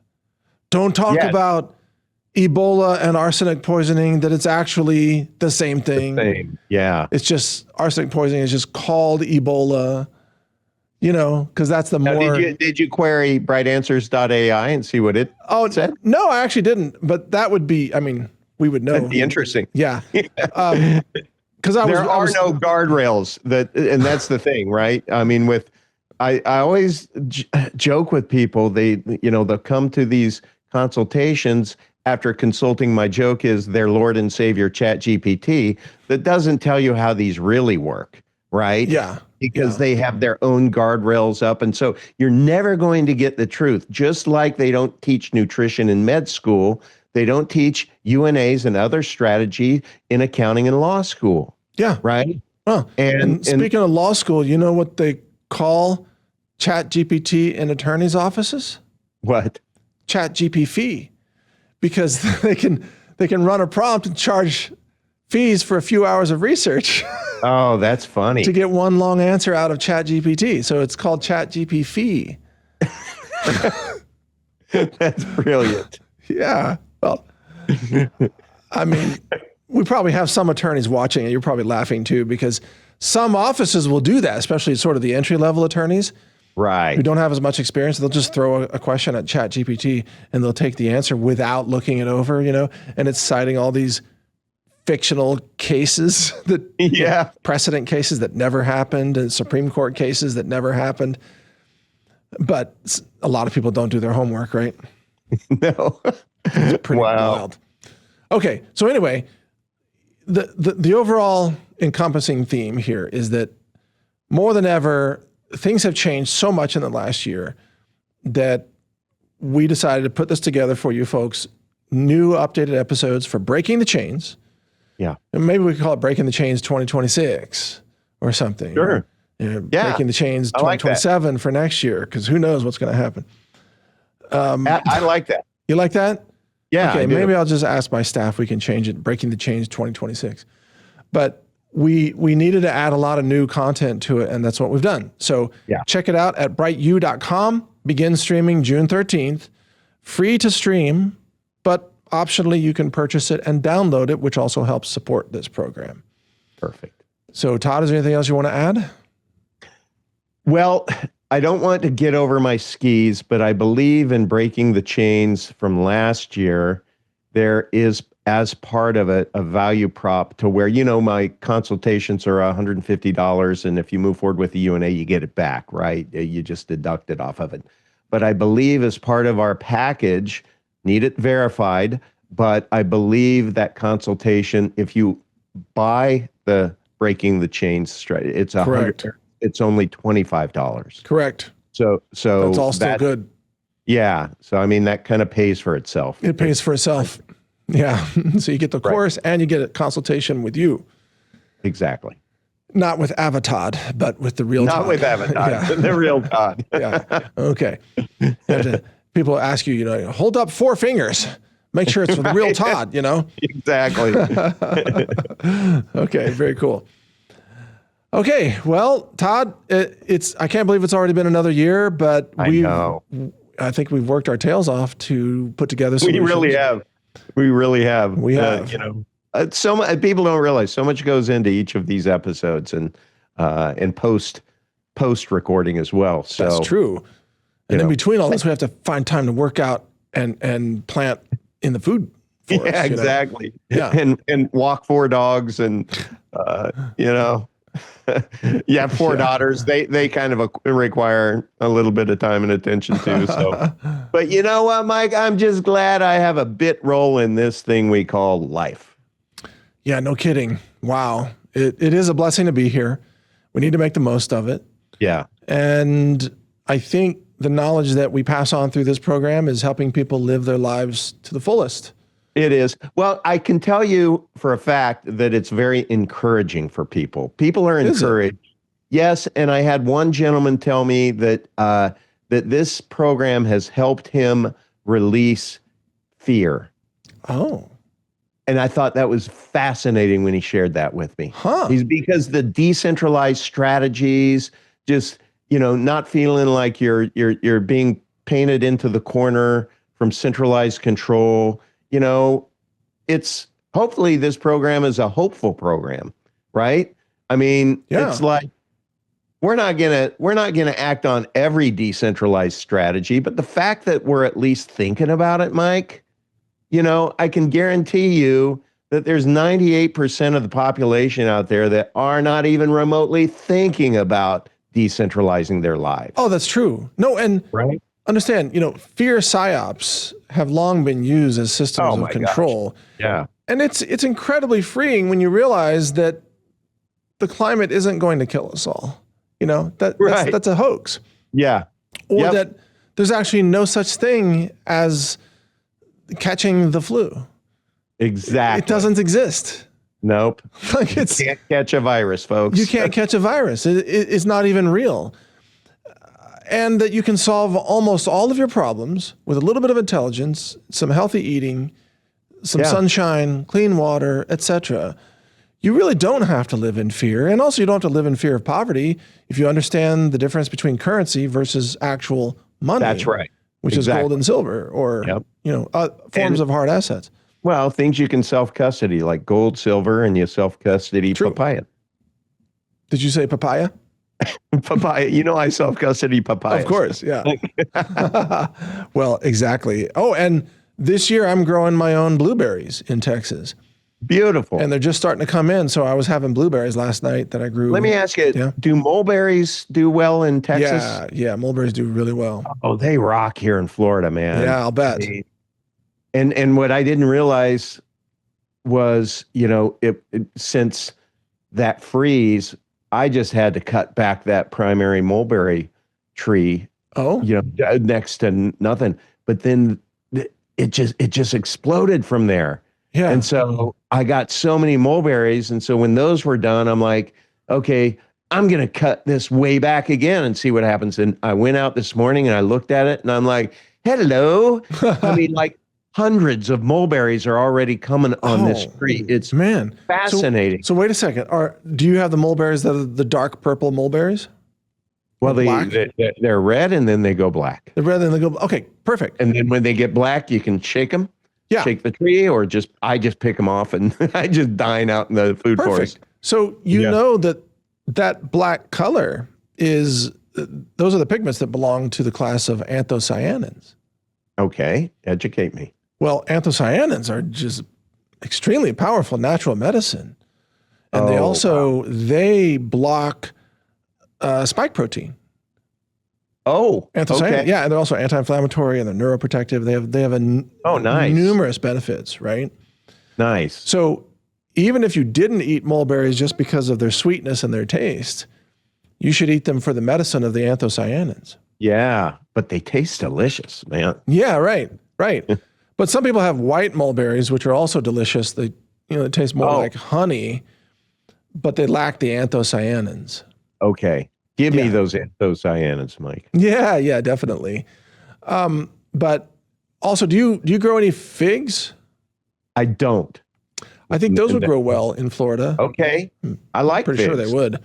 Don't talk about Ebola and arsenic poisoning, that it's actually the same thing. Same. Yeah. It's just arsenic poisoning is just called Ebola, because that's the more. Did you query brightanswers.ai and see what it said? No, I actually didn't. But that would be, we would know. That'd be interesting. Yeah. Because there are no guardrails and that's the thing, right? I always joke with people. They'll come to these consultations after consulting. My joke is their Lord and Savior ChatGPT that doesn't tell you how these really work, right? Yeah. Because they have their own guardrails up. And so you're never going to get the truth. Just like they don't teach nutrition in med school, they don't teach UNAs and other strategy in accounting and law school. Yeah. Right? Well, and speaking of law school, you know what they call ChatGPT in attorneys' offices? What? ChatGPT fee. Because they can run a prompt and charge fees for a few hours of research. Oh, that's funny. To get one long answer out of ChatGPT. So it's called ChatGPT fee. That's brilliant. Yeah. Well, we probably have some attorneys watching, and you're probably laughing too, because some offices will do that, especially sort of the entry-level attorneys. Right. Who don't have as much experience. They'll just throw a question at ChatGPT and they'll take the answer without looking it over, and it's citing all these fictional cases that, precedent cases that never happened and Supreme Court cases that never happened. But a lot of people don't do their homework, right? No. It's pretty wild. Okay. So anyway, the overall encompassing theme here is that more than ever, things have changed so much in the last year that we decided to put this together for you folks. New updated episodes for Breaking the Chains. Yeah. And maybe we could call it Breaking the Chains 2026 or something. Sure. Breaking the Chains 2027 for next year, because who knows what's going to happen. I like that. You like that? Yeah. Okay, maybe I'll just ask my staff. We can change it. Breaking the Chains 2026. But we needed to add a lot of new content to it, and that's what we've done. So check it out at brightu.com. Begin streaming June 13th. Free to stream, but optionally you can purchase it and download it, which also helps support this program. Perfect. So Todd, is there anything else you want to add? Well, I don't want to get over my skis, but I believe in breaking the chains from last year. There is, as part of a value prop to where, my consultations are $150. And if you move forward with the UNA, you get it back, right? You just deduct it off of it. But I believe as part of our package, need it verified, but I believe that consultation, if you buy the Breaking the Chains strategy, it's it's only $25. Correct. So that's all still good. Yeah. So that kind of pays for itself. It pays for itself. Yeah. So you get the course and you get a consultation with you. Exactly. Not with Avatar, but with the real Todd. Not with Avatar, the real Todd. Yeah. Okay. People ask you, hold up 4 fingers. Make sure it's the real Todd, Exactly. Okay. Very cool. Okay. Well, Todd, I can't believe it's already been another year, but I think we've worked our tails off to put together solutions. We really have. We have. So much, people don't realize so much goes into each of these episodes and post recording as well. So that's true. And in between all this, we have to find time to work out and plant in the food for us. Yeah, exactly. Yeah. And walk 4 dogs and, you know, you have 4 daughters. They kind of require a little bit of time and attention too. So, but you know what, Mike? I'm just glad I have a bit role in this thing we call life. Yeah, no kidding. Wow. It is a blessing to be here. We need to make the most of it. Yeah. And I think the knowledge that we pass on through this program is helping people live their lives to the fullest. It is. Well, I can tell you for a fact that it's very encouraging for people. People are encouraged. Yes, and I had one gentleman tell me that that this program has helped him release fear. Oh. And I thought that was fascinating when he shared that with me. He's because the decentralized strategies, just, you know, not feeling like you're being painted into the corner from centralized control. You know, it's hopefully this program is a hopeful program, right? I mean, it's like we're not gonna act on every decentralized strategy, but the fact that we're at least thinking about it, Mike, you know, I can guarantee you that there's 98% of the population out there that are not even remotely thinking about decentralizing their lives. Oh, that's true. No, and right. Understand, you know, fear psyops have long been used as systems of control. Gosh. Yeah. And it's incredibly freeing when you realize that the climate isn't going to kill us all. You know, that's a hoax. Yeah. Or that there's actually no such thing as catching the flu. Exactly. It doesn't exist. Nope. Like you can't catch a virus, folks. You can't catch a virus. It's not even real. And that you can solve almost all of your problems with a little bit of intelligence, some healthy eating, some sunshine, clean water, etc. You really don't have to live in fear. And also you don't have to live in fear of poverty if you understand the difference between currency versus actual money. That's right. Which is gold and silver or, you know, forms of hard assets. Well, things you can self-custody like gold, silver, and you self-custody papaya. Did you say papaya? Papaya. You know, I self-custody papaya. Of course, yeah. Well, exactly. Oh, and this year I'm growing my own blueberries in Texas. Beautiful. And they're just starting to come in. So I was having blueberries last night that I grew. Let me ask you, do mulberries do well in Texas? Yeah, mulberries do really well. Oh, they rock here in Florida, man. Yeah, I'll bet. And what I didn't realize was, you know, since that freeze, I just had to cut back that primary mulberry tree. Oh, you know, next to nothing. But then it just exploded from there. Yeah. And so I got so many mulberries. And so when those were done, I'm like, okay, I'm going to cut this way back again and see what happens. And I went out this morning and I looked at it and I'm like, hello. I mean, like hundreds of mulberries are already coming on this tree. It's fascinating. So wait a second. Do you have the mulberries that are the dark purple mulberries? Well, they're red and then they go black. They're red and they go, okay, perfect. And then when they get black, you can shake them. Yeah. Shake the tree, or I just pick them off and I just dine out in the food forest. So you know that black color is, those are the pigments that belong to the class of anthocyanins. Okay, educate me. Well, anthocyanins are just extremely powerful natural medicine. And they block spike protein. Oh, anthocyanin, yeah, and they're also anti-inflammatory and they're neuroprotective. They have numerous benefits, right? Nice. So even if you didn't eat mulberries just because of their sweetness and their taste, you should eat them for the medicine of the anthocyanins. Yeah, but they taste delicious, man. Yeah, right. But some people have white mulberries, which are also delicious. They taste more like honey, but they lack the anthocyanins. Okay. Give me those anthocyanins, Mike. Yeah, definitely. But also, do you grow any figs? I don't. I think those would grow well in Florida. Okay. I like Pretty figs. sure they would.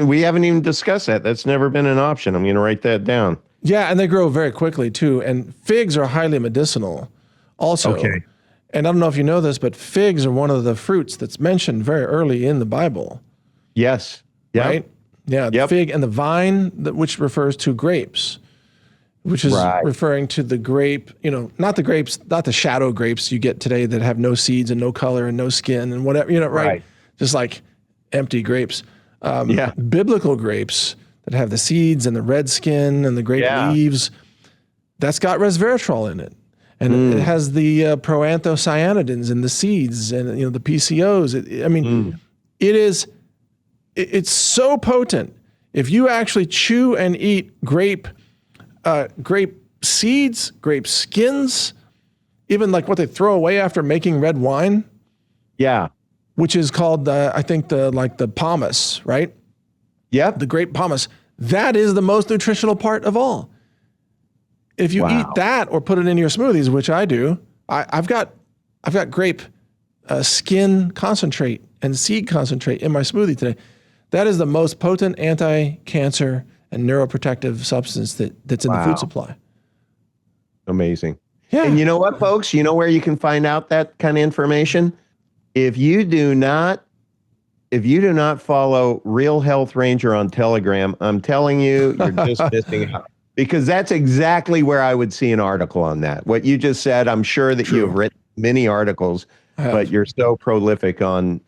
We haven't even discussed that. That's never been an option. I'm going to write that down. Yeah, and they grow very quickly too. And figs are highly medicinal also. Okay. And I don't know if you know this, but figs are one of the fruits that's mentioned very early in the Bible. Yes. Yep. Right? Yeah, the fig and the vine, which refers to grapes. which is Right. referring to the grape, not the shadow grapes you get today that have no seeds and no color and no skin and whatever, right? Right. Just like empty grapes. Yeah. Biblical grapes that have the seeds and the red skin and the grape Yeah. leaves, that's got resveratrol in it. And it has the proanthocyanidins in the seeds and the PCOs. It's so potent. If you actually chew and eat grape seeds, grape skins, even like what they throw away after making red wine, Yeah. which is called the pomace, right? Yep. The grape pomace. That is the most nutritional part of all. If you eat that or put it in your smoothies, which I do, I've got grape skin concentrate and seed concentrate in my smoothie today. That is the most potent anti-cancer and neuroprotective substance that's in the food supply. Amazing. Yeah. And you know what, folks? You know where you can find out that kind of information? If you do not follow Real Health Ranger on Telegram, I'm telling you, you're just missing out. Because that's exactly where I would see an article on that. What you just said, I'm sure that you have written many articles, but you're so prolific on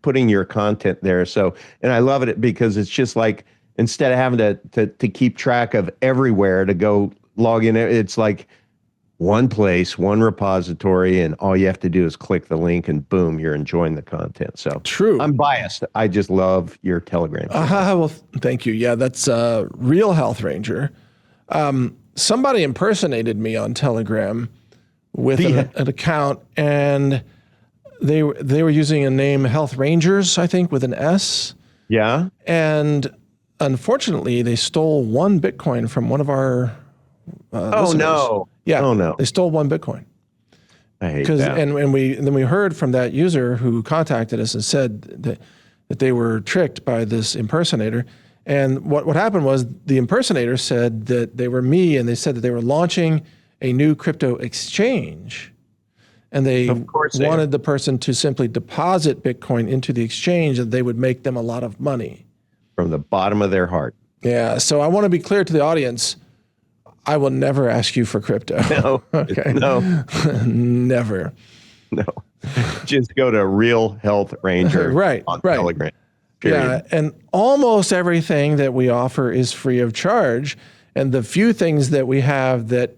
putting your content there. So, and I love it because it's just like, instead of having to keep track of everywhere to go log in, it's like one place, one repository, and all you have to do is click the link and boom, you're enjoying the content. So true. I'm biased. I just love your Telegram. Well, thank you. Yeah, that's Real Health Ranger. Somebody impersonated me on Telegram with an account, and they were using a name Health Rangers, I think, with an S. Yeah. And unfortunately, they stole 1 Bitcoin from one of our listeners. No. Yeah. Oh no. They stole 1 Bitcoin. I hate that. And then we heard from that user who contacted us and said that they were tricked by this impersonator. And what happened was the impersonator said that they were me, and they said that they were launching a new crypto exchange. And they wanted the person to simply deposit Bitcoin into the exchange, and they would make them a lot of money. From the bottom of their heart. Yeah. So I want to be clear to the audience. I will never ask you for crypto. No. Okay. No. Never. No. Just go to Real Health Ranger on Telegram. Period. Yeah, and almost everything that we offer is free of charge. And the few things that we have that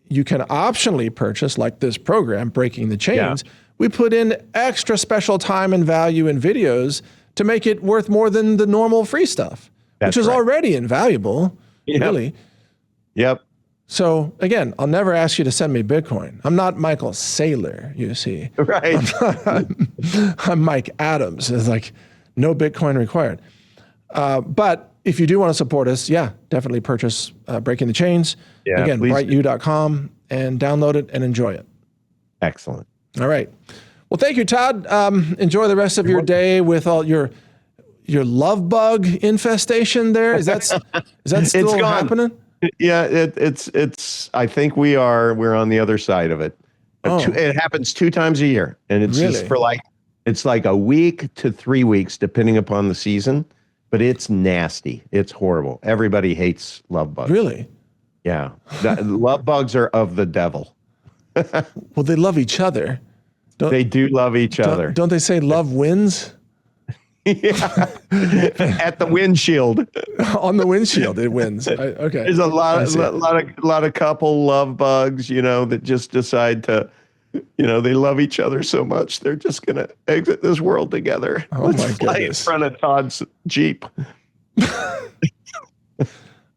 you can optionally purchase, like this program, Breaking the Chains, we put in extra special time and value in videos to make it worth more than the normal free stuff, which is already invaluable, really. Yep. So again, I'll never ask you to send me Bitcoin. I'm not Michael Saylor, you see. Right. I'm Mike Adams. It's like, no Bitcoin required. But if you do want to support us, definitely purchase Breaking the Chains. Yeah, again, brightu.com, and download it and enjoy it. Excellent. All right. Well, thank you, Todd. Enjoy the rest of your day with all your love bug infestation there. Is that still happening? Yeah, it's I think we're on the other side of it. It happens 2 times a year, and it's just for it's like a week to 3 weeks, depending upon the season, but it's nasty. It's horrible. Everybody hates love bugs. Really? Yeah. Love bugs are of the devil. Well, they love each other. They do love each other. Don't they say love wins? Yeah. At the windshield. On the windshield, it wins. Okay. There's a lot of couple love bugs, that just decide to, they love each other so much they're just gonna exit this world together. Oh, my fly goodness. in front of Todd's Jeep.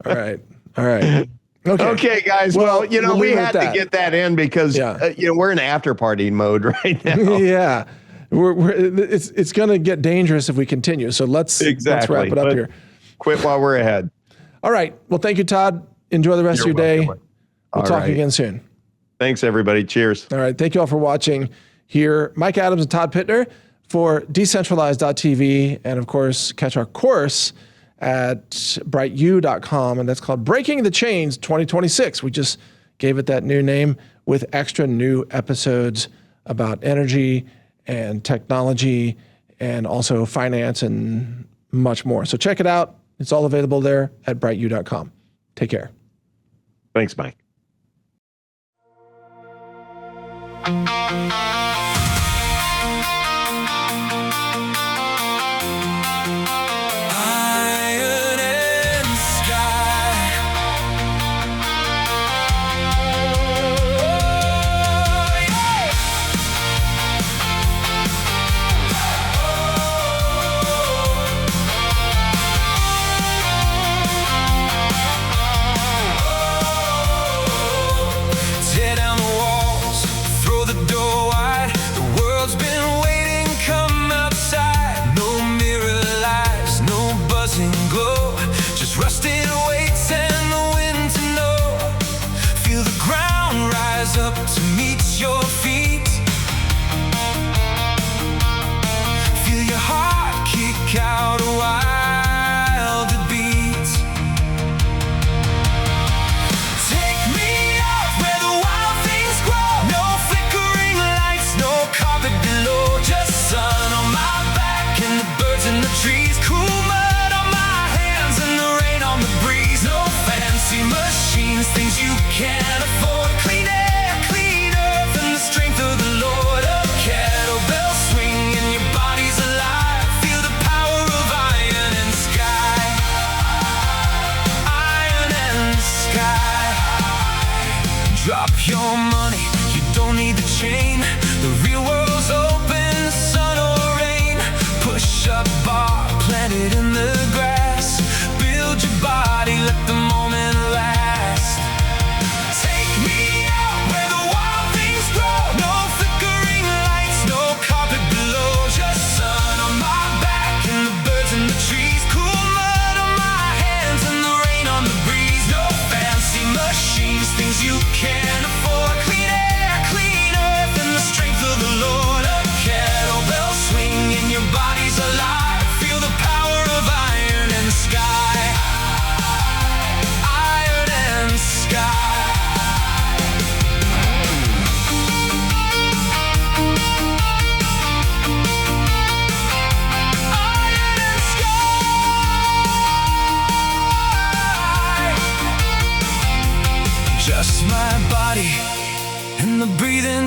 All right. Okay, guys. Well, we had to get that in because we're in after party mode right now. Yeah. It's going to get dangerous if we continue. So let's wrap it up here. Quit while we're ahead. All right. Well, thank you, Todd. Enjoy the rest of your day. We'll talk again soon. Thanks, everybody. Cheers. All right. Thank you all for watching here. Mike Adams and Todd Pitner for Decentralized.tv. And of course, catch our course at brightu.com. And that's called Breaking the Chains 2026. We just gave it that new name with extra new episodes about energy and technology and also finance and much more. So check it out. It's all available there at brightu.com. Take care. Thanks, Mike.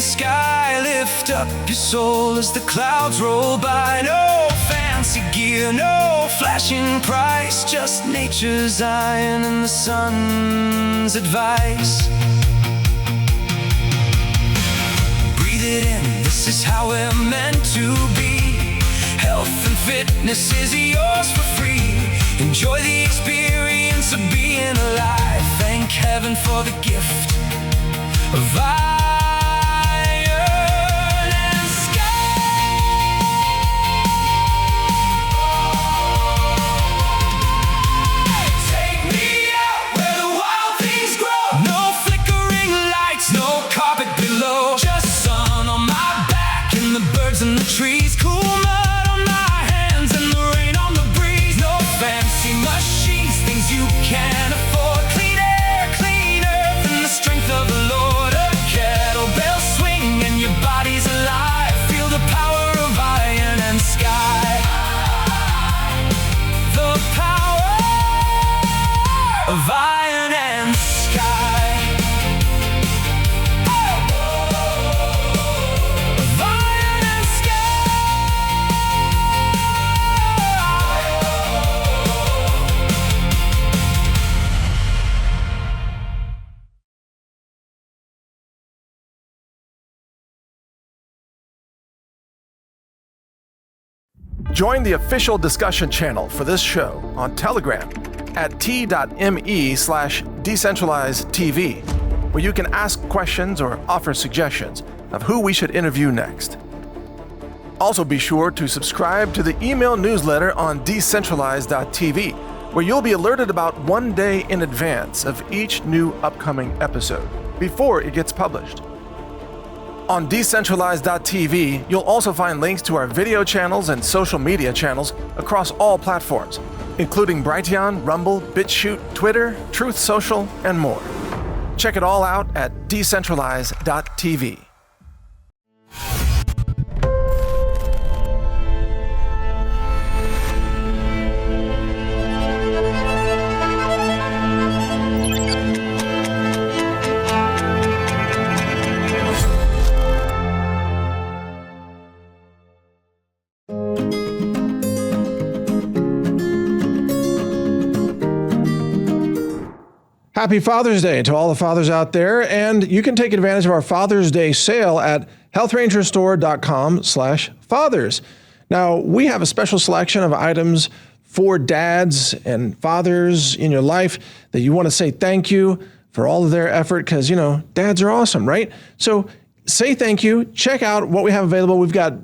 Sky, lift up your soul as the clouds roll by. No fancy gear, no flashing price, just nature's iron and the sun's advice. Breathe it in, this is how we're meant to be. Health and fitness is yours for free. Enjoy the experience of being alive. Thank heaven for the gift of life. And the trees, cool mud on my hands and the rain on the breeze. No fancy machines, things you can't afford. Clean air, clean earth, and the strength of the Lord. A kettlebell swing and your body's alive. Feel the power of iron and sky. The power of iron and sky. Join the official discussion channel for this show on Telegram at t.me/decentralizedtv, where you can ask questions or offer suggestions of who we should interview next. Also be sure to subscribe to the email newsletter on Decentralized.tv, where you'll be alerted about 1 day in advance of each new upcoming episode, before it gets published. On Decentralized.tv, you'll also find links to our video channels and social media channels across all platforms, including Brighteon, Rumble, BitChute, Twitter, Truth Social, and more. Check it all out at Decentralized.tv. Happy Father's Day to all the fathers out there. And you can take advantage of our Father's Day sale at healthrangerstore.com/fathers. Now, we have a special selection of items for dads and fathers in your life that you want to say thank you for all of their effort because, you know, dads are awesome, right? So say thank you. Check out what we have available. We've got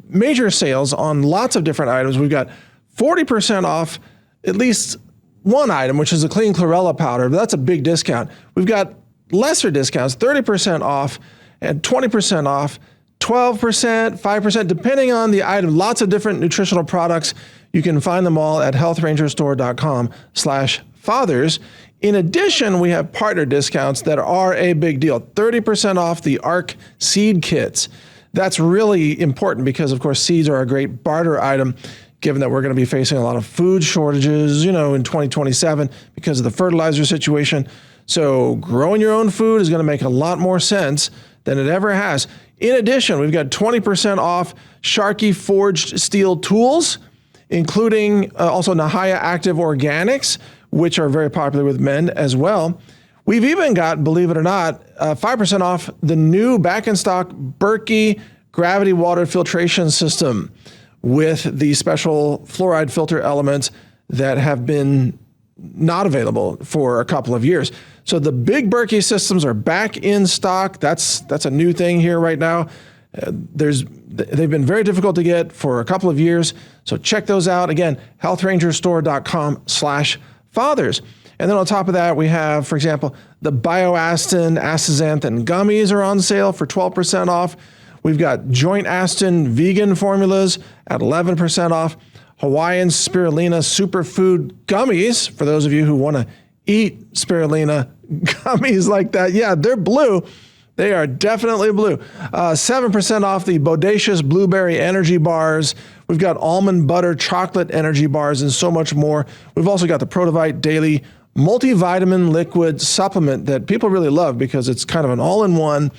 major sales on lots of different items. We've got 40% off at least one item, which is a clean chlorella powder. But that's a big discount. We've got lesser discounts, 30% off and 20% off, 12%, 5%, depending on the item. Lots of different nutritional products. You can find them all at healthrangerstore.com/fathers. In addition, we have partner discounts that are a big deal. 30% off the ARC seed kits. That's really important because, of course, seeds are a great barter item, given that we're going to be facing a lot of food shortages, you know, in 2027 because of the fertilizer situation. So growing your own food is going to make a lot more sense than it ever has. In addition, we've got 20% off Sharkey forged steel tools, including also Nahaya Active Organics, which are very popular with men as well. We've even got, believe it or not, 5% off the new back in stock Berkey gravity water filtration system with the special fluoride filter elements that have been not available for a couple of years. So the big Berkey systems are back in stock. That's a new thing here right now. They've been very difficult to get for a couple of years. So check those out. Again, healthrangerstore.com/fathers. And then on top of that, we have, for example, the BioAstin, astaxanthin gummies are on sale for 12% off. We've got Joint Astin vegan formulas at 11% off. Hawaiian Spirulina Superfood Gummies, for those of you who want to eat spirulina gummies like that. Yeah, they're blue. They are definitely blue. 7% off the Bodacious Blueberry Energy Bars. We've got Almond Butter Chocolate Energy Bars and so much more. We've also got the Protovite Daily Multivitamin Liquid Supplement that people really love because it's kind of an all-in-one.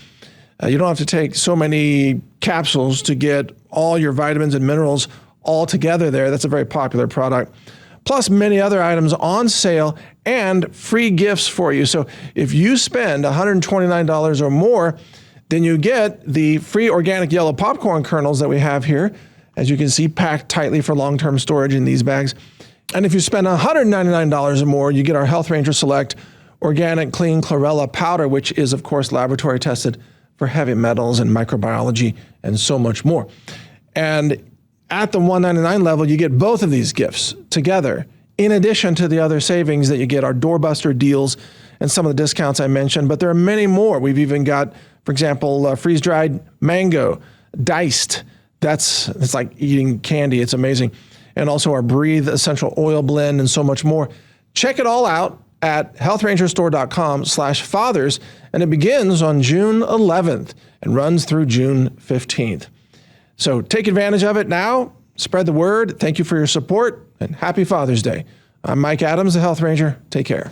You don't have to take so many capsules to get all your vitamins and minerals all together there. That's a very popular product. Plus many other items on sale and free gifts for you. So if you spend $129 or more, then you get the free organic yellow popcorn kernels that we have here, as you can see, packed tightly for long-term storage in these bags. And if you spend $199 or more, you get our Health Ranger Select organic clean chlorella powder, which is, of course, laboratory tested for heavy metals and microbiology and so much more. And at the $199 level, you get both of these gifts together, in addition to the other savings that you get, our doorbuster deals and some of the discounts I mentioned, but there are many more. We've even got, for example, freeze-dried mango, diced. It's like eating candy. It's amazing. And also our Breathe Essential Oil Blend and so much more. Check it all out at healthrangerstore.com/fathers, and it begins on June 11th and runs through June 15th. So take advantage of it now, spread the word. Thank you for your support, and happy Father's Day. I'm Mike Adams, the Health Ranger. Take care.